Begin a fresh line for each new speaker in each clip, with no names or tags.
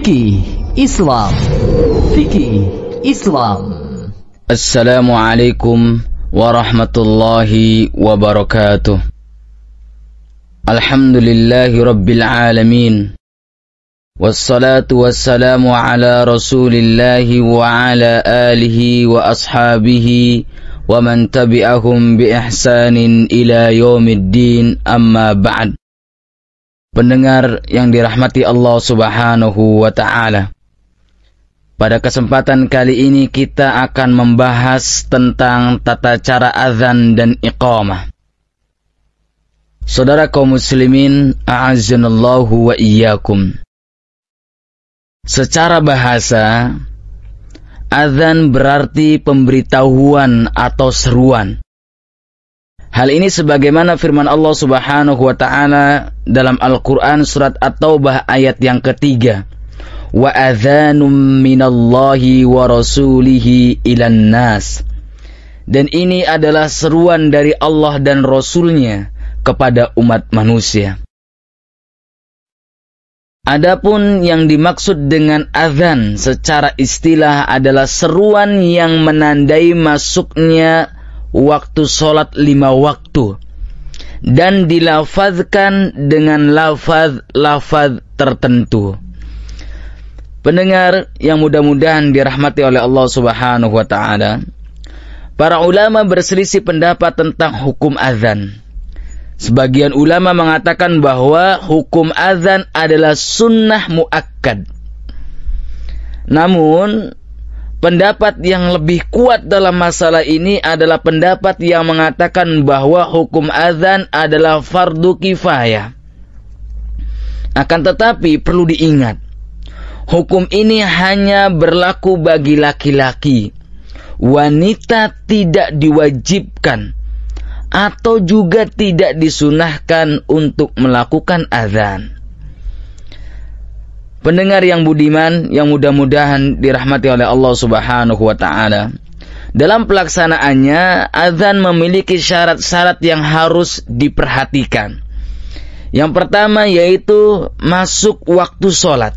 Fikih Islam. Fikih Islam.
Assalamualaikum warahmatullahi wabarakatuh. Alhamdulillahi rabbil alamin. Wassalatu wassalamu ala rasulillahi wa ala alihi wa ashabihi wa man tabi'ahum bi ihsanin ila yaumiddin, amma ba'd. Pendengar yang dirahmati Allah Subhanahu wa ta'ala, pada kesempatan kali ini kita akan membahas tentang tata cara azan dan iqamah. Saudara kaum muslimin, a'azzanallahu wa iyyakum. Secara bahasa, azan berarti pemberitahuan atau seruan. Hal ini sebagaimana firman Allah Subhanahu wa ta'ala dalam Al-Quran surat At-Taubah ayat yang ketiga. Wa adhanum minallahi wa rasulihi ilan nas. Dan ini adalah seruan dari Allah dan Rasulnya kepada umat manusia. Adapun yang dimaksud dengan azan secara istilah adalah seruan yang menandai masuknya waktu sholat 5 waktu dan dilafazkan dengan lafaz tertentu. Pendengar yang mudah-mudahan dirahmati oleh Allah Subhanahu wa ta'ala, para ulama berselisih pendapat tentang hukum azan. Sebagian ulama mengatakan bahwa hukum azan adalah sunnah muakkad. Namun pendapat yang lebih kuat dalam masalah ini adalah pendapat yang mengatakan bahwa hukum azan adalah fardu kifayah. Akan tetapi perlu diingat, hukum ini hanya berlaku bagi laki-laki. Wanita tidak diwajibkan atau juga tidak disunahkan untuk melakukan azan. Pendengar yang budiman, yang mudah-mudahan dirahmati oleh Allah Subhanahu wa ta'ala, dalam pelaksanaannya azan memiliki syarat-syarat yang harus diperhatikan. Yang pertama yaitu masuk waktu sholat.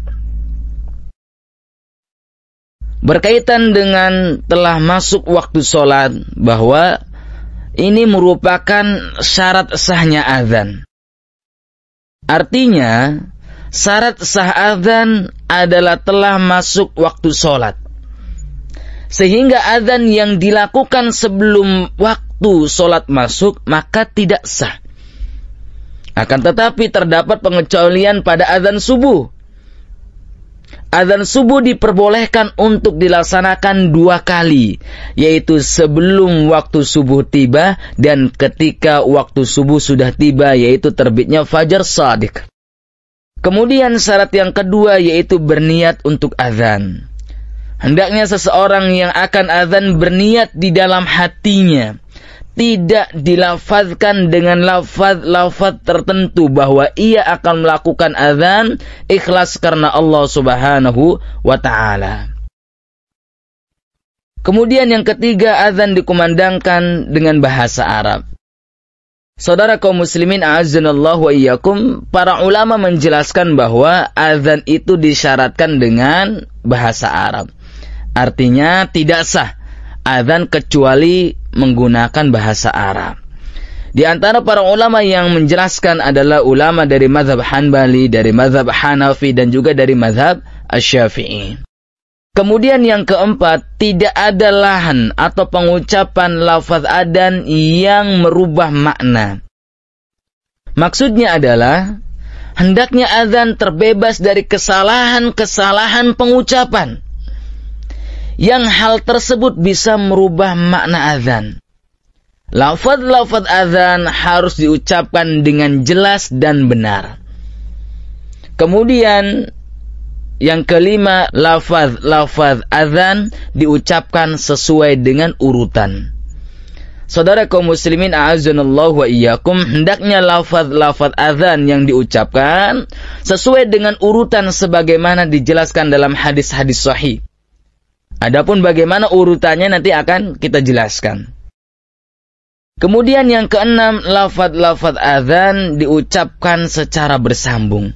Berkaitan dengan telah masuk waktu sholat, bahwa ini merupakan syarat sahnya azan. Artinya, syarat sah azan adalah telah masuk waktu sholat. Sehingga azan yang dilakukan sebelum waktu sholat masuk, maka tidak sah. Akan tetapi terdapat pengecualian pada azan subuh. Azan subuh diperbolehkan untuk dilaksanakan 2 kali, yaitu sebelum waktu subuh tiba dan ketika waktu subuh sudah tiba, yaitu terbitnya fajar shadiq. Kemudian syarat yang kedua yaitu berniat untuk azan. Hendaknya seseorang yang akan azan berniat di dalam hatinya, tidak dilafazkan dengan lafaz tertentu bahwa ia akan melakukan azan ikhlas karena Allah Subhanahu wa ta'ala. Kemudian yang ketiga, azan dikumandangkan dengan bahasa Arab. Saudara kaum muslimin, a'azzanallahu wa iyyakum, para ulama menjelaskan bahwa azan itu disyaratkan dengan bahasa Arab. Artinya tidak sah azan kecuali menggunakan bahasa Arab. Di antara para ulama yang menjelaskan adalah ulama dari mazhab Hanbali, dari mazhab Hanafi, dan juga dari mazhab Asy-Syafi'i. Kemudian yang keempat, tidak ada lahan atau pengucapan lafaz adzan yang merubah makna. Maksudnya adalah, hendaknya adzan terbebas dari kesalahan-kesalahan pengucapan, yang hal tersebut bisa merubah makna adzan. Lafaz-lafaz adzan harus diucapkan dengan jelas dan benar. Kemudian yang kelima, lafaz adzan diucapkan sesuai dengan urutan. Saudara kaum muslimin, a'azzanallahu wa iyyakum, hendaknya lafaz adzan yang diucapkan sesuai dengan urutan sebagaimana dijelaskan dalam hadis-hadis sahih. Adapun bagaimana urutannya nanti akan kita jelaskan. Kemudian yang keenam, lafaz adzan diucapkan secara bersambung.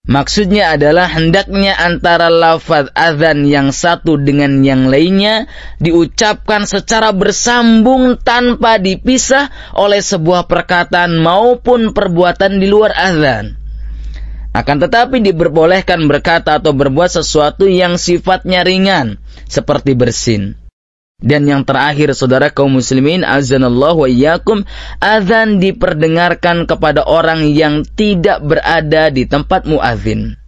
Maksudnya adalah hendaknya antara lafaz azan yang satu dengan yang lainnya diucapkan secara bersambung tanpa dipisah oleh sebuah perkataan maupun perbuatan di luar azan. Akan tetapi diperbolehkan berkata atau berbuat sesuatu yang sifatnya ringan, seperti bersin. Dan yang terakhir, saudara kaum muslimin, azanallahu wa iyyakum, azan diperdengarkan kepada orang yang tidak berada di tempat muadzin.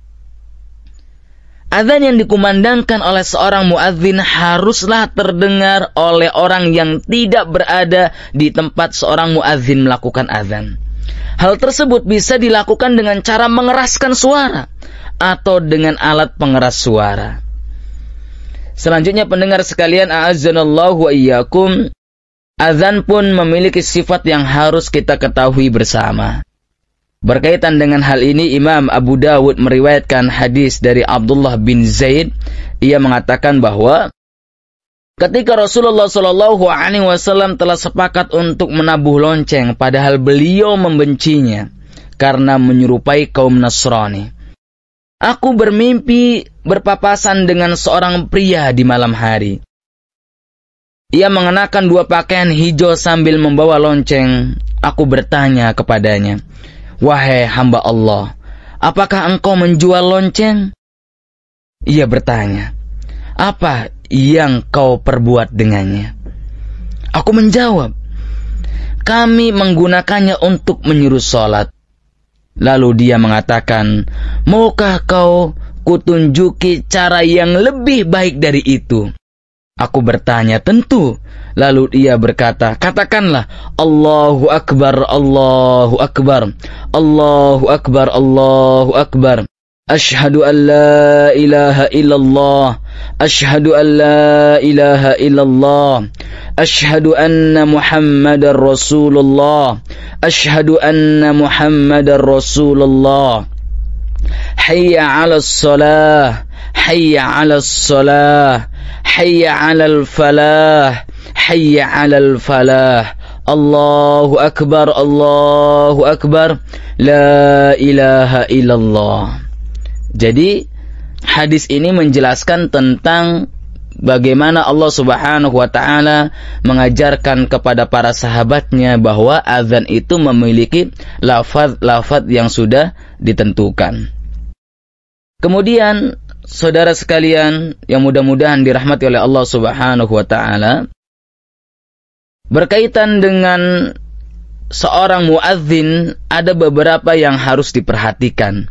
Azan yang dikumandangkan oleh seorang muadzin haruslah terdengar oleh orang yang tidak berada di tempat seorang muadzin melakukan azan. Hal tersebut bisa dilakukan dengan cara mengeraskan suara atau dengan alat pengeras suara. Selanjutnya pendengar sekalian, a'azzanallahu wa iyyakum, azan pun memiliki sifat yang harus kita ketahui bersama. Berkaitan dengan hal ini, Imam Abu Dawud meriwayatkan hadis dari Abdullah bin Zaid. Ia mengatakan bahwa ketika Rasulullah SAW telah sepakat untuk menabuh lonceng, padahal beliau membencinya karena menyerupai kaum Nasrani. Aku bermimpi berpapasan dengan seorang pria di malam hari. Ia mengenakan 2 pakaian hijau sambil membawa lonceng. Aku bertanya kepadanya, "Wahai hamba Allah, apakah engkau menjual lonceng?" Ia bertanya, "Apa yang kau perbuat dengannya?" Aku menjawab, "Kami menggunakannya untuk menyuruh sholat." Lalu dia mengatakan, "Maukah kau kutunjuki cara yang lebih baik dari itu?" Aku bertanya, "Tentu." Lalu dia berkata, "Katakanlah, Allahu Akbar, Allahu Akbar, Allahu Akbar, Allahu Akbar. Ashhadu an la ilaha illallah, ashhadu an la ilaha illallah, ashhadu anna Muhammadar Rasulullah, ashhadu anna Muhammadar Rasulullah. Hayya 'alas shalah, hayya 'alas shalah, hayya 'alal falah, hayya 'alal falah. Allahu Akbar, Allahu Akbar, la ilaha illallah." Jadi hadis ini menjelaskan tentang bagaimana Allah Subhanahu wa taala mengajarkan kepada para sahabatnya bahwa azan itu memiliki lafaz-lafaz yang sudah ditentukan. Kemudian saudara sekalian yang mudah-mudahan dirahmati oleh Allah Subhanahu wa taala, berkaitan dengan seorang muadzin ada beberapa yang harus diperhatikan.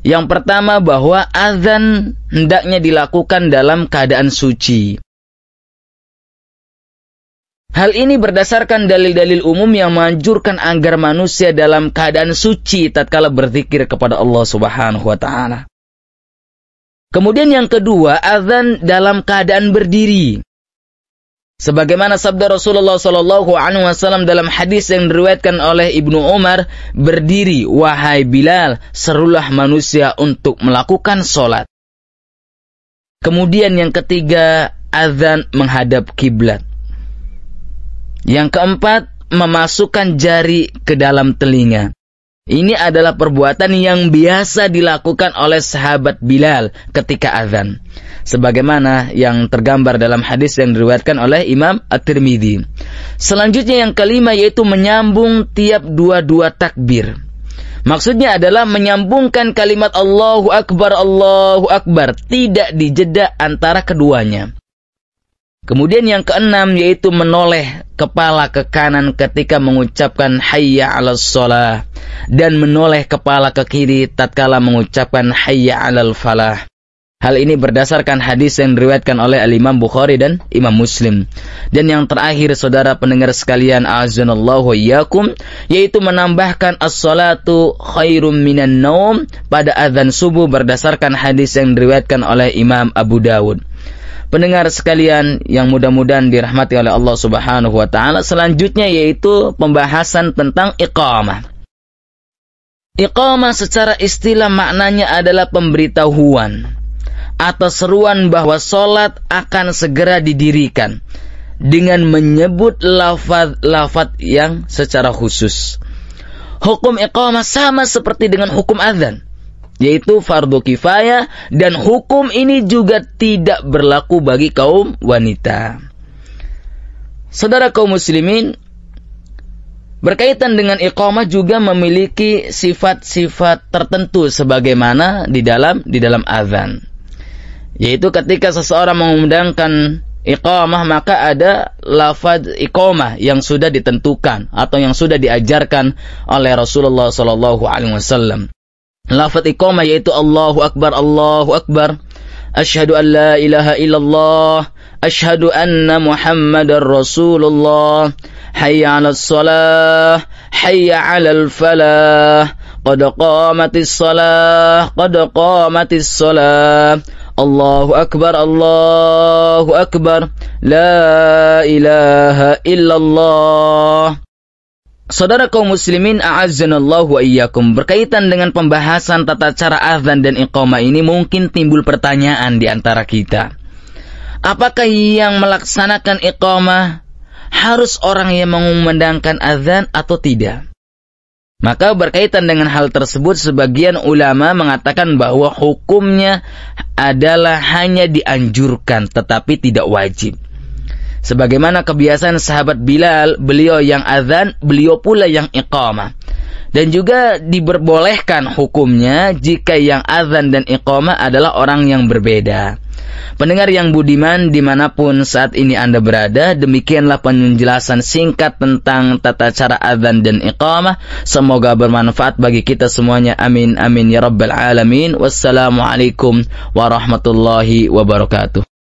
Yang pertama, bahwa azan hendaknya dilakukan dalam keadaan suci. Hal ini berdasarkan dalil-dalil umum yang menganjurkan agar manusia dalam keadaan suci tatkala berzikir kepada Allah Subhanahu wa taala. Kemudian yang kedua, azan dalam keadaan berdiri. Sebagaimana sabda Rasulullah SAW dalam hadis yang diriwayatkan oleh Ibnu Umar, "Berdiri, wahai Bilal, serulah manusia untuk melakukan sholat." Kemudian yang ketiga, azan menghadap kiblat. Yang keempat, memasukkan jari ke dalam telinga. Ini adalah perbuatan yang biasa dilakukan oleh sahabat Bilal ketika azan, sebagaimana yang tergambar dalam hadis yang diriwayatkan oleh Imam At-Tirmidzi. Selanjutnya yang kelima, yaitu menyambung tiap dua takbir. Maksudnya adalah menyambungkan kalimat Allahu Akbar, tidak dijeda antara keduanya. Kemudian yang keenam, yaitu menoleh kepala ke kanan ketika mengucapkan hayya 'alas shalah dan menoleh kepala ke kiri tatkala mengucapkan hayya 'alal falah. Hal ini berdasarkan hadis yang diriwayatkan oleh Al-Imam Bukhari dan Imam Muslim. Dan yang terakhir, saudara pendengar sekalian, a'azzanallahu wa iyyakum, yaitu menambahkan as-salatu khairum minan naum pada azan subuh berdasarkan hadis yang diriwayatkan oleh Imam Abu Dawud. Pendengar sekalian yang mudah-mudahan dirahmati oleh Allah Subhanahu wa taala, selanjutnya yaitu pembahasan tentang iqamah. Iqamah secara istilah maknanya adalah pemberitahuan atau seruan bahwa sholat akan segera didirikan dengan menyebut lafaz-lafaz yang secara khusus. Hukum iqamah sama seperti dengan hukum azan. yaitu fardu kifayah, dan hukum ini juga tidak berlaku bagi kaum wanita. Saudara kaum muslimin, berkaitan dengan iqamah juga memiliki sifat-sifat tertentu sebagaimana di dalam azan. Yaitu ketika seseorang mengumandangkan iqamah, maka ada lafaz iqamah yang sudah ditentukan atau yang sudah diajarkan oleh Rasulullah sallallahu alaihi wasallam. Lafaz iqamah yaitu Allahu akbar, asyhadu an la ilaha illallah, asyhadu anna Muhammadar Rasulullah, hayya 'alas shalah, hayya 'alal falah, qad qamatis shalah, qad qamatis shalah, Allahu akbar, la ilaha illallah. Saudara kaum muslimin a'azzanallahu wa iyyakum, berkaitan dengan pembahasan tata cara azan dan iqamah ini mungkin timbul pertanyaan di antara kita. Apakah yang melaksanakan iqamah harus orang yang mengumandangkan azan atau tidak? Maka berkaitan dengan hal tersebut, sebagian ulama mengatakan bahwa hukumnya adalah hanya dianjurkan tetapi tidak wajib. Sebagaimana kebiasaan sahabat Bilal, beliau yang azan, beliau pula yang iqamah. Dan juga diperbolehkan hukumnya jika yang azan dan iqamah adalah orang yang berbeda. Pendengar yang budiman dimanapun saat ini Anda berada, demikianlah penjelasan singkat tentang tata cara azan dan iqamah. Semoga bermanfaat bagi kita semuanya. Amin amin ya rabbal alamin. Wassalamualaikum warahmatullahi wabarakatuh.